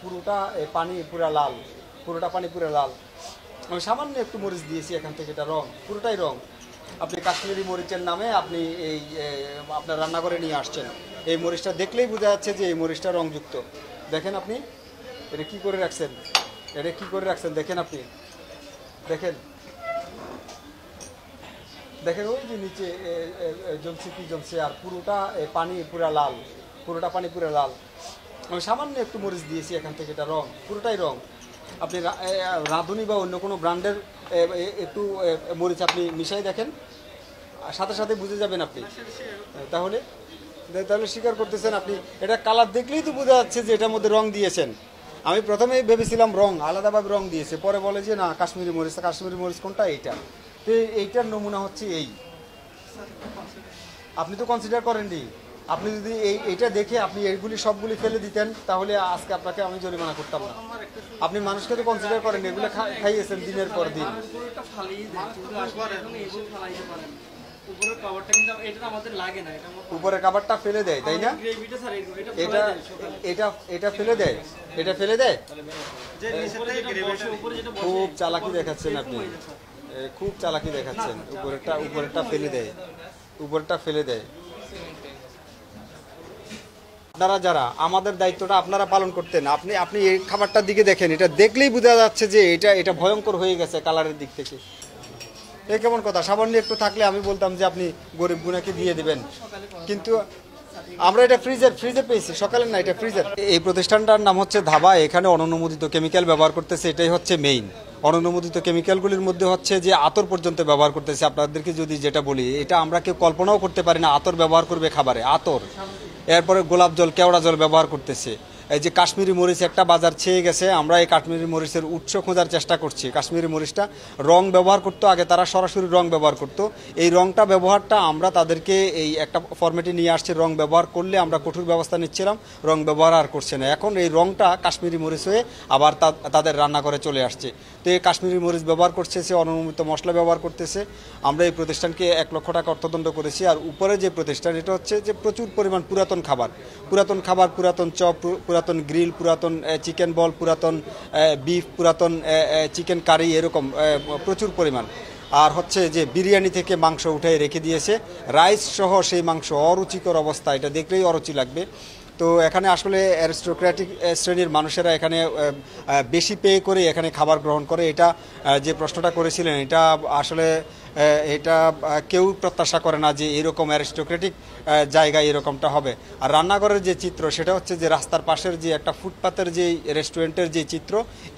পুরোটা পানি পুরা লাল, পুরোটা পানি পুরা লাল। আমি সামান্য একটু মরিচ দিয়েছি এখান থেকে, এটা রং পুরোটাই রং। আপনি কাশ্মীরি মরিচের নামে আপনি এই আপনার রান্নাঘরে নিয়ে আসছেন। এই মরিচটা দেখলেই বোঝা যাচ্ছে যে এই মরিচটা রংযুক্ত। দেখেন আপনি এটা কি করে রাখছেন, এটা কি করে রাখছেন দেখেন আপনি, দেখেন দেখেন ওই যে নিচে জমছে কি জমছে, আর পুরোটা পানি পুরা লাল, পুরোটা পানি পুরা লাল। আমি সামান্য একটু মরিচ দিয়েছি এখান থেকে, এটা রং পুরোটাই রং। আপনি রাঁধুনি বা অন্য কোনো ব্র্যান্ডের একটু মরিচ আপনি মিশাই দেখেন, সাথে সাথে বুঝে যাবেন আপনি। তাহলে তাহলে স্বীকার করতেছেন আপনি, এটা কালার দেখলেই তো বোঝা যাচ্ছে যে এটার মধ্যে রং দিয়েছেন। আমি প্রথমে ভেবেছিলাম রং আলাদাভাবে রং দিয়েছে, পরে বলে যে না কাশ্মীরি মরিচ। কাশ্মীরি মরিচ কোনটা? এইটা। তো এইটার নমুনা হচ্ছে এই। আপনি তো কনসিডার করেননি। আপনি যদি এইটা দেখে আপনি এইগুলি সবগুলি ফেলে দিতেন তাহলে আজকে আপনাকে আমি জরিমানা করতাম না। আপনি মানুষকে তো কনসিডার করেন, এগুলো খাইয়েছেন দিনের পর দিন। উপরের কাভারটা ফেলে দেয়, তাই না? এটা এটা এটা ফেলে দেয়, এটা ফেলে দেয়। খুব চালাকি দেখাচ্ছেন আপনি, খুব চালাকি দেখাচ্ছেন। উপরেরটা ফেলে দেয়, উপরেরটা ফেলে দেয়। আপনারা যারা আমাদের দায়িত্বটা আপনারা পালন করতেন, আপনি এই খাবারটার দিকে দেখেন, এটা দেখলেই বোঝা যাচ্ছে যে এটা ভয়ঙ্কর হয়ে গেছে কালারের দিক থেকে। এই কেমন কথা? সামান্য একটু থাকলে আমি বলতাম যে আপনি গরিব গুনাকে দিয়ে দিবেন, কিন্তু আমরা এটা ফ্রিজে পেয়েছি সকালের না, এটা ফ্রিজের। এই প্রতিষ্ঠানটার নাম হচ্ছে ধাবা। এখানে অননুমোদিত কেমিক্যাল ব্যবহার করতেছে, এটাই হচ্ছে মেইন। অননুমোদিত কেমিক্যালগুলির মধ্যে হচ্ছে যে আতর পর্যন্ত ব্যবহার করতেছে। আপনাদেরকে যদি যেটা বলি, এটা আমরা কেউ কল্পনাও করতে পারি না আতর ব্যবহার করবে খাবারে, আতর। এরপরে গোলাপ জল, কেওড়া জল ব্যবহার করতেছে। এই যে কাশ্মীরি মরিচ একটা বাজার ছেয়ে গেছে, আমরা এই কাশ্মীরি মরিচের উৎস খোঁজার চেষ্টা করছি। কাশ্মীরি মরিচটা রং ব্যবহার করতো আগে, তারা সরাসরি রং ব্যবহার করতো। এই রংটা ব্যবহারটা আমরা তাদেরকে এই একটা ফরম্যাটে নিয়ে আসছি, রং ব্যবহার করলে আমরা কঠোর ব্যবস্থা নিচ্ছিলাম, রং ব্যবহার আর করছে না। এখন এই রংটা কাশ্মীরি মরিচ হয়ে আবার তাদের রান্নাঘরে চলে আসছে। তো এই কাশ্মীরি মরিচ ব্যবহার করছে, সে অনুমোদিত মশলা ব্যবহার করতেছে। আমরা এই প্রতিষ্ঠানকে 1 লক্ষ টাকা অর্থদণ্ড করেছি। আর উপরে যে প্রতিষ্ঠান, এটা হচ্ছে যে প্রচুর পরিমাণ পুরাতন খাবার, পুরাতন চপ, পুরাতন গ্রিল, পুরাতন চিকেন বল, পুরাতন বিফ, পুরাতন চিকেন কারি, এরকম প্রচুর পরিমাণ। আর হচ্ছে যে বিরিয়ানি থেকে মাংস উঠে রেখে দিয়েছে, রাইস সহ সেই মাংস অরুচিকর অবস্থা, এটা দেখলেই অরুচি লাগবে। তো এখানে আসলে অ্যারিস্টোক্র্যাটিক শ্রেণীর মানুষেরা এখানে বেশি পে করে এখানে খাবার গ্রহণ করে। এটা যে প্রশ্নটা করেছিলেন, এটা আসলে এটা কেউ প্রত্যাশা করে না যে এরকম অ্যারিস্টোক্রেটিক জায়গায় এরকমটা হবে। আর রান্নাঘরের যে চিত্র, সেটা হচ্ছে যে রাস্তার পাশের যে একটা ফুটপাতের যে রেস্টুরেন্টের যে চিত্র,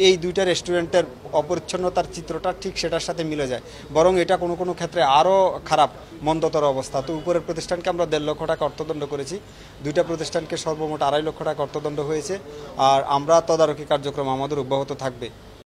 এই দুইটা রেস্টুরেন্টের অপরিচ্ছন্নতার চিত্রটা ঠিক সেটার সাথে মিলে যায়। বরং এটা কোনো কোনো ক্ষেত্রে আরও খারাপ, মন্দতর অবস্থা। তো উপরের প্রতিষ্ঠানকে আমরা 1.5 লক্ষ টাকা অর্থদণ্ড করেছি, দুইটা প্রতিষ্ঠানকে সর্বমোট 2.5 লক্ষ টাকা অর্থদণ্ড হয়েছে। আর আমরা তদারকি কার্যক্রম আমাদের অব্যাহত থাকবে।